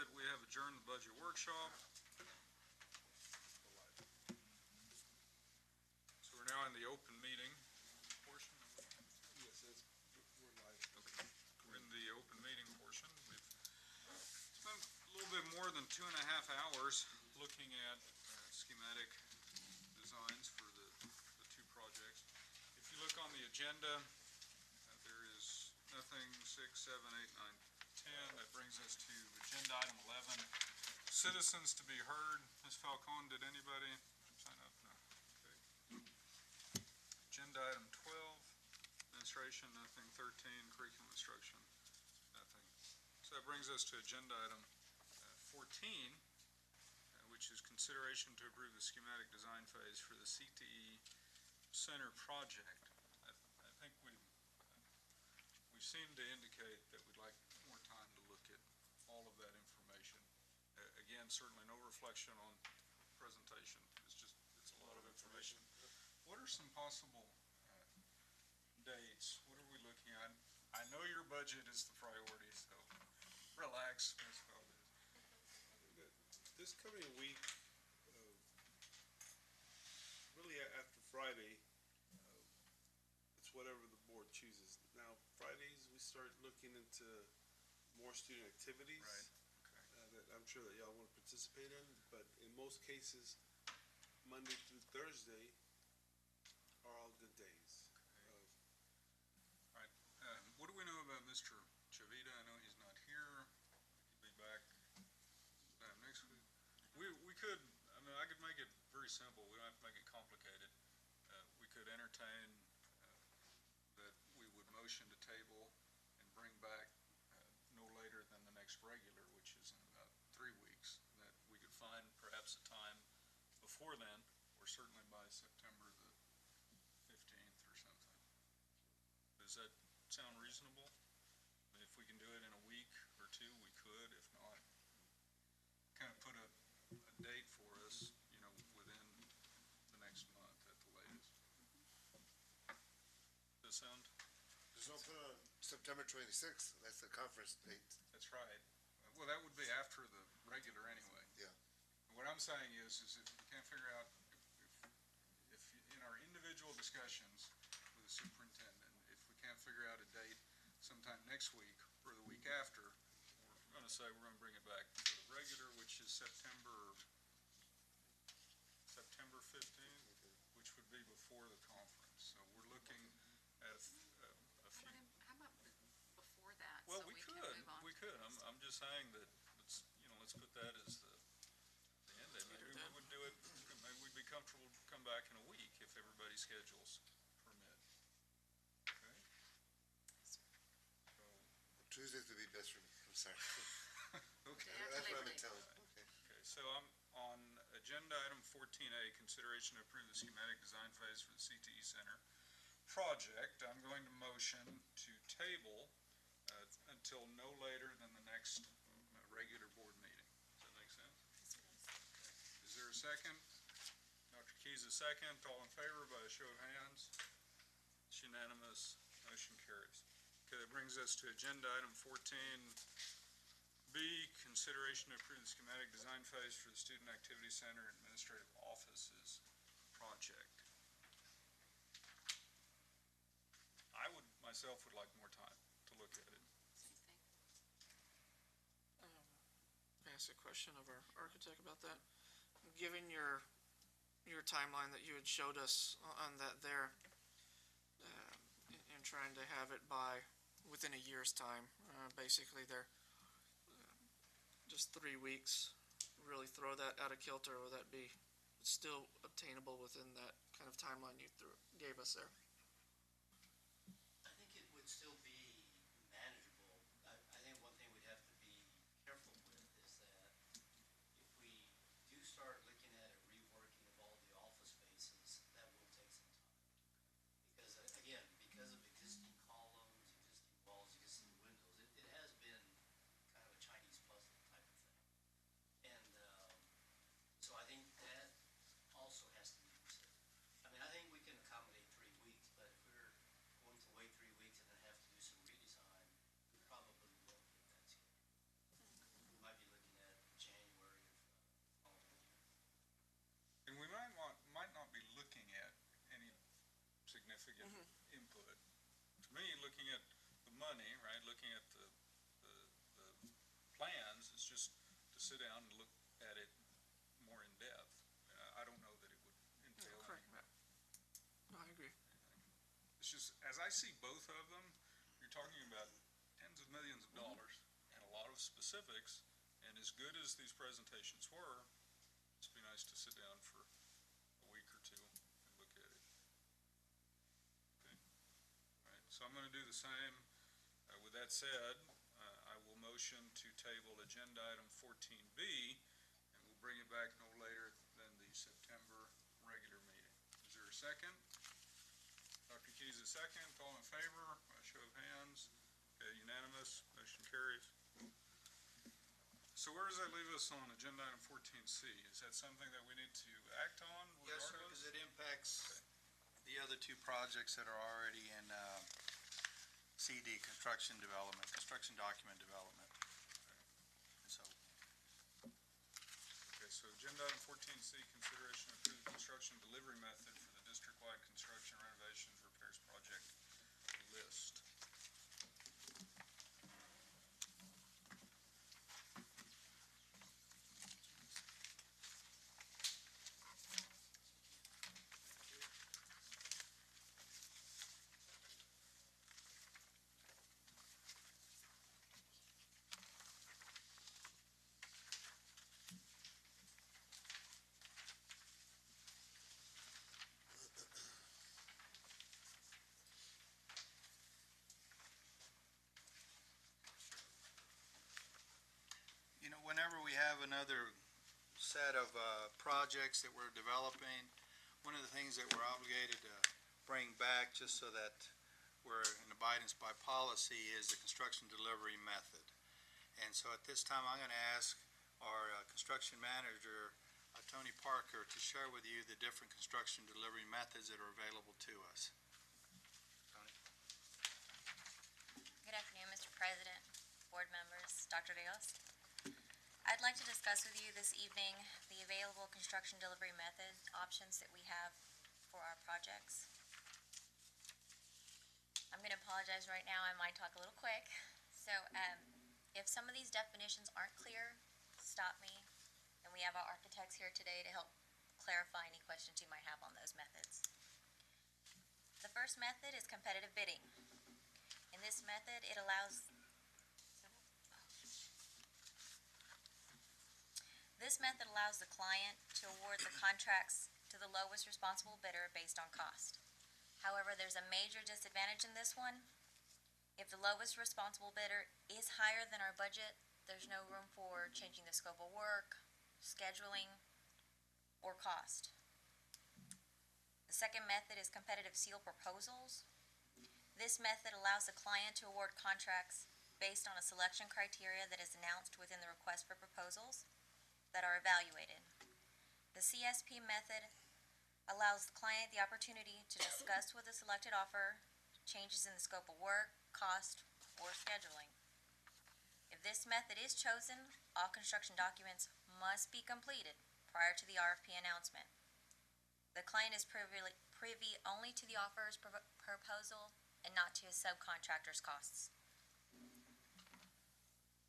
that we have adjourned the budget workshop. So we're now in the open meeting portion. Yes, we're live. Okay. We're in the open meeting portion. We've spent a little bit more than 2.5 hours looking at schematic designs for the two projects. If you look on the agenda, there is nothing 6, 7, 8, 9, 10. That brings us to agenda item 11. Citizens to be heard. Ms. Falcone, did anybody sign up? No. Okay. Agenda item 12. Administration, nothing. 13. Curriculum instruction, nothing. So that brings us to agenda item 14, which is consideration to approve the schematic design phase for the CTE Center project. I think we seem to indicate that we'd like more time to look at all of that information. Again, certainly no reflection on presentation. It's a lot of information. What are some possible dates? What are we looking at? I know your budget is the priority, so relax, Ms. Valdez. This coming week, really after Friday, it's whatever the board chooses. Now, Fridays we start looking into more student activities. Right. Okay. That I'm sure that y'all want to participate in, but in most cases, Monday through Thursday are all good days. All right. What do we know about Mr. Chavita? I know he's not here. He'll be back next week. We could, I could make it very simple. We don't have to make it complicated. We could entertain that we would motion to table and bring back no later than the next regular, which is in about 3 weeks. That we could find perhaps a time before then, or certainly by September the 15th or something. Does that sound reasonable? If we can do it in a week or two, we could. If not, kind of put a date for us, within the next month at the latest. Does that sound? There's no put on September 26th. That's the conference date. That's right. Well, that would be after the regular anyway. Yeah. What I'm saying is if we can't figure out, if in our individual discussions with the superintendent, if we can't figure out a date sometime next week or the week after, we're going to say we're going to bring it back to the regular, which is September 15th, which would be before the conference. So we're looking at a few. How about before that? Well, so we can could. move on We could. I'm just saying that let's put that as the end date. Maybe we would do it. Maybe we'd be comfortable to come back in a week if everybody's schedules permit. Okay. So, Tuesdays would be best for me. I'm sorry. Okay. That's what I'm telling. Okay. Okay. So I'm on agenda item 14A, consideration to approve the schematic design phase for the CTE Center project. I'm going to motion to table until no later than the next regular board meeting. Does that make sense? Okay. Is there a second? Dr. Keyes, a second. All in favor by a show of hands? It's unanimous. Motion carries. Okay, that brings us to agenda item 14B, consideration to approve the schematic design phase for the Student Activity Center Administrative Offices project. I myself would like more time to look at it. Same thing. Can I ask a question of our architect about that? Given your timeline that you had showed us on that there, and trying to have it by within a year's time, basically they're just 3 weeks, really throw that out of kilter, or would that be still obtainable within that kind of timeline you gave us there? I think it would still be manageable. I think one thing we'd have to be careful with is that if we do start looking at a reworking of all the office spaces, that will take some time. Because, again, because of existing columns, existing walls, existing windows, it has been kind of a Chinese puzzle type of thing. And so I think that also has to be considered. I mean, I think we can accommodate 3 weeks. money, right, looking at the plans, it's just to sit down and look at it more in depth. I don't know that it would entail Correct, any. Matt. No, I agree. It's just, as I see both of them, you're talking about tens of millions of dollars and a lot of specifics, and as good as these presentations were, it'd be nice to sit down for a week or two and look at it. Okay? All right, so I'm gonna do the same. With that said, I will motion to table agenda item 14B, and we'll bring it back no later than the September regular meeting. Is there a second? Dr. Keyes is second. All in favor? By show of hands. Okay, unanimous. Motion carries. So where does that leave us on agenda item 14C? Is that something that we need to act on Yes, sir, regardless? because it impacts the other two projects that are already in CD, construction document development. And so, Okay, so agenda item 14C, consideration of approved construction delivery method for the district-wide construction renovations repairs project list. you know, whenever we have another set of projects that we're developing, one of the things that we're obligated to bring back, just so that we're in abidance by policy, is the construction delivery method. And so at this time, I'm going to ask our construction manager, Tony Parker, to share with you the different construction delivery methods that are available to us. Tony? Good afternoon, Mr. President, board members, Dr. Rios. I'd like to discuss with you this evening the available construction delivery method options that we have for our projects. I'm going to apologize right now, I might talk a little quick. So if some of these definitions aren't clear, stop me, and we have our architects here today to help clarify any questions you might have on those methods. The first method is competitive bidding. In this method, it allows the client to award the contracts to the lowest responsible bidder based on cost. However, there's a major disadvantage in this one. If the lowest responsible bidder is higher than our budget, there's no room for changing the scope of work, scheduling, or cost. The second method is competitive seal proposals. This method allows the client to award contracts based on a selection criteria that is announced within the request for proposals that are evaluated. The CSP method allows the client the opportunity to discuss with the selected offer changes in the scope of work, cost, or scheduling. If this method is chosen, all construction documents must be completed prior to the RFP announcement. The client is privy only to the offer's proposal and not to his subcontractor's costs.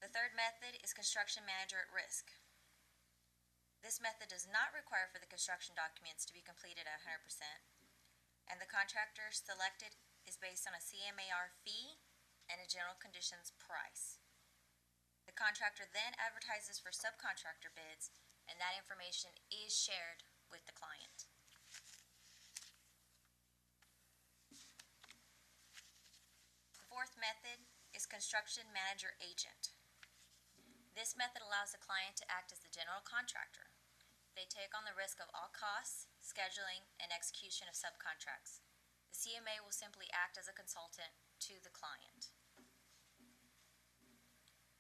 The third method is construction manager at risk. This method does not require for the construction documents to be completed at 100%, and the contractor selected is based on a CMAR fee and a general conditions price. The contractor then advertises for subcontractor bids, and that information is shared with the client. The fourth method is construction manager agent. This method allows the client to act as the general contractor. They take on the risk of all costs, scheduling, and execution of subcontracts. The CMA will simply act as a consultant to the client.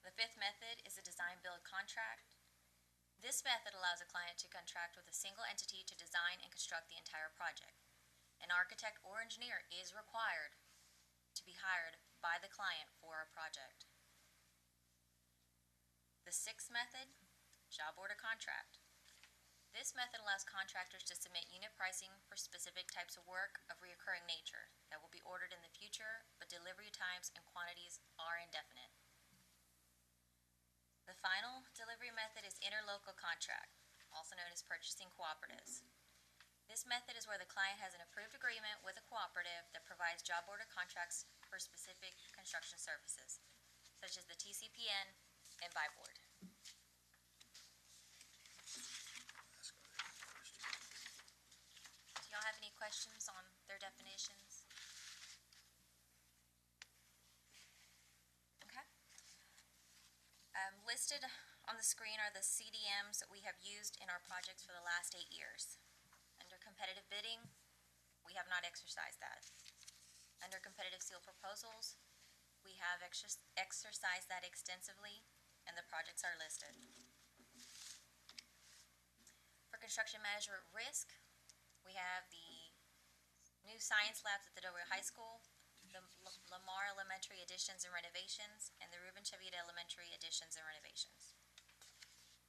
The fifth method is a design-build contract. This method allows a client to contract with a single entity to design and construct the entire project. An architect or engineer is required to be hired by the client for a project. The sixth method, job order contract. This method allows contractors to submit unit pricing for specific types of work of recurring nature that will be ordered in the future but delivery times and quantities are indefinite. The final delivery method is interlocal contract, also known as purchasing cooperatives. This method is where the client has an approved agreement with a cooperative that provides job order contracts for specific construction services, such as the TCPN and buy board. Do y'all have any questions on their definitions? Okay. Listed on the screen are the CDMs that we have used in our projects for the last 8 years. Under competitive bidding, we have not exercised that. Under competitive seal proposals, we have exercised that extensively, and the projects are listed. For construction management risk, we have the new science labs at the Del Rio High School, the Lamar Elementary additions and renovations, and the Ruben Chavita Elementary additions and renovations.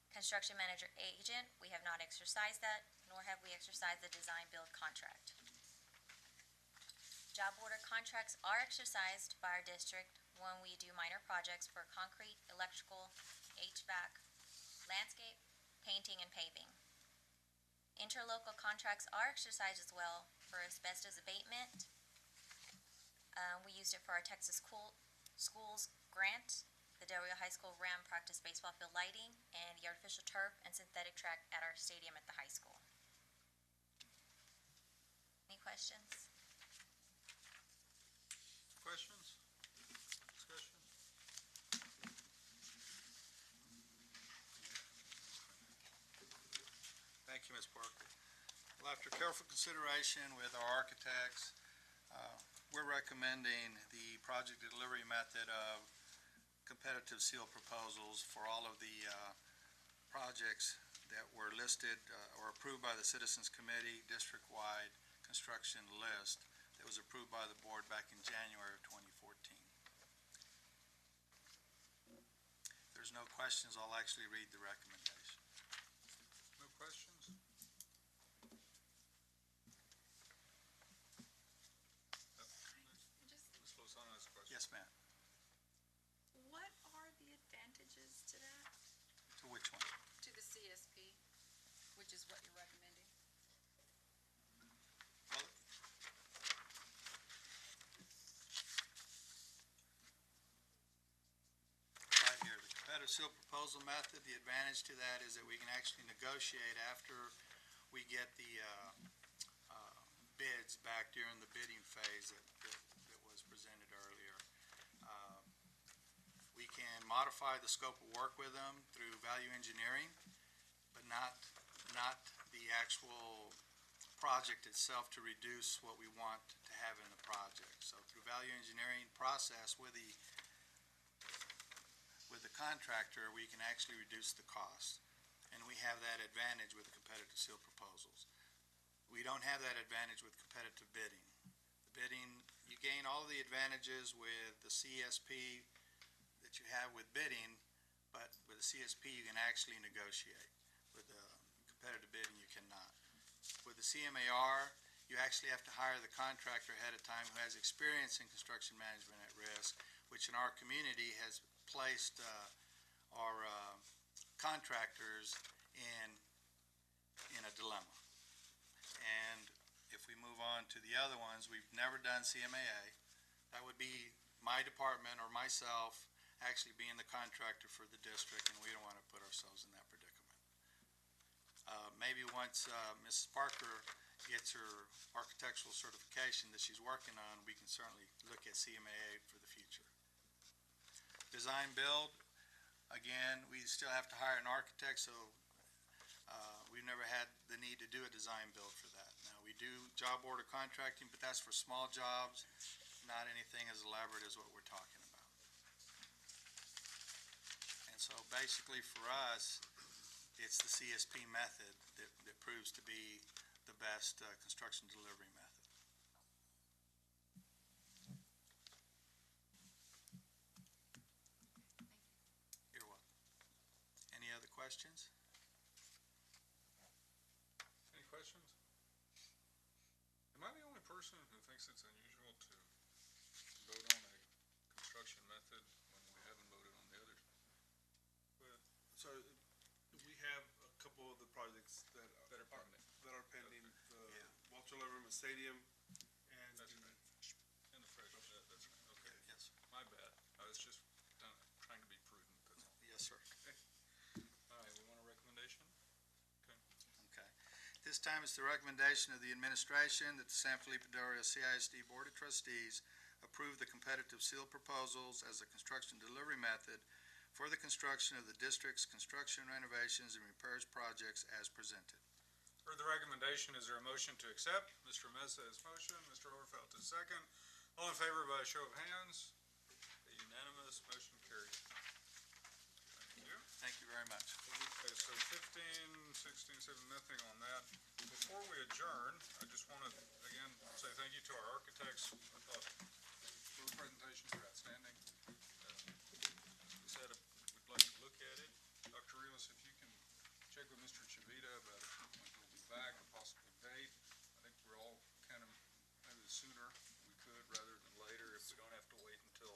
Construction manager agent, we have not exercised that, nor have we exercised the design build contract. Job order contracts are exercised by our district when we do minor projects for concrete, electrical, HVAC, landscape, painting, and paving. Interlocal contracts are exercised as well for asbestos abatement. We used it for our Texas Schools grant, the Del Rio High School Ram practice baseball field lighting, and the artificial turf and synthetic track at our stadium at the high school. Any questions? Questions? Discussion? Thank you, Ms. Parker. Well, after careful consideration with our architects, we're recommending the project delivery method of competitive seal proposals for all of the projects that were listed or approved by the Citizens Committee district-wide construction list that was approved by the board back in January of 2014. If there's no questions, I'll actually read the recommendation. No questions? Ms. Lozano has a question. Yes, ma'am. What are the advantages to that, To which one? to the CSP, which is what you're recommending? Well, right here, the competitive seal proposal method, the advantage to that is that we can actually negotiate after we get the bids back during the bidding phase that was presented earlier. We can modify the scope of work with them through value engineering, but not the actual project itself to reduce what we want to have in the project. So through value engineering process with the contractor, we can actually reduce the cost. And we have that advantage with competitive seal proposals. We don't have that advantage with competitive bidding. The bidding, you gain all the advantages with the CSP that you have with bidding, but with the CSP you can actually negotiate. With the competitive bidding you cannot. With the CMAR, you actually have to hire the contractor ahead of time who has experience in construction management at risk, which in our community has placed our contractors in a dilemma. And if we move on to the other ones, we've never done CMAA. That would be my department or myself actually being the contractor for the district, and we don't want to put ourselves in that predicament. Maybe once Mrs. Parker gets her architectural certification that she's working on, we can certainly look at CMAA for the future. Design build, again, we still have to hire an architect, so we've never had the need to do a design build for that. Now, we do job order contracting, but that's for small jobs, not anything as elaborate as what we're talking about. And so basically for us, it's the CSP method that proves to be the best construction delivery method. You're welcome. Any other questions? Any questions? Am I the only person who thinks it's unusual to vote on sorry, we have a couple of the projects that That are pending. that are pending, the Yeah. Walter Leverman Stadium and That's the right. And the fresh, that's right, okay. Yes. My bad. I was just trying to be prudent, that's all. Yes, sir. All right, we want a recommendation? Okay. This time it's the recommendation of the administration that the San Felipe Del Rio CISD Board of Trustees approve the competitive seal proposals as a construction delivery method for the construction of the district's construction renovations and repairs projects as presented. Heard the recommendation, is there a motion to accept? Mr. Messa's motion, Mr. Overfelt is second. All in favor by a show of hands? Unanimous, motion carried. Thank you. Thank you very much. Okay, so 15, 16, 17, nothing on that. Before we adjourn, I just want to, again, say thank you to our architects. I thought those presentations were outstanding. As we said, we'd like to look at it. Dr. Rivas, if you can check with Mr. Chavita about when he'll be back, a possible date. I think we're all kind of, maybe the sooner we could rather than later. If we don't have to wait until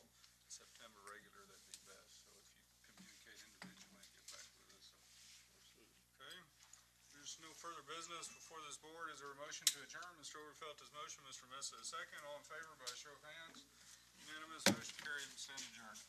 September regular, that'd be best. So if you communicate individually and get back with us. Okay, there's no further business before this board. Is there a motion to adjourn? Mr. Overfelt is motion, Mr. Mesa is second. All in favor by a show of hands? Unanimous, motion carried, and stand adjourned.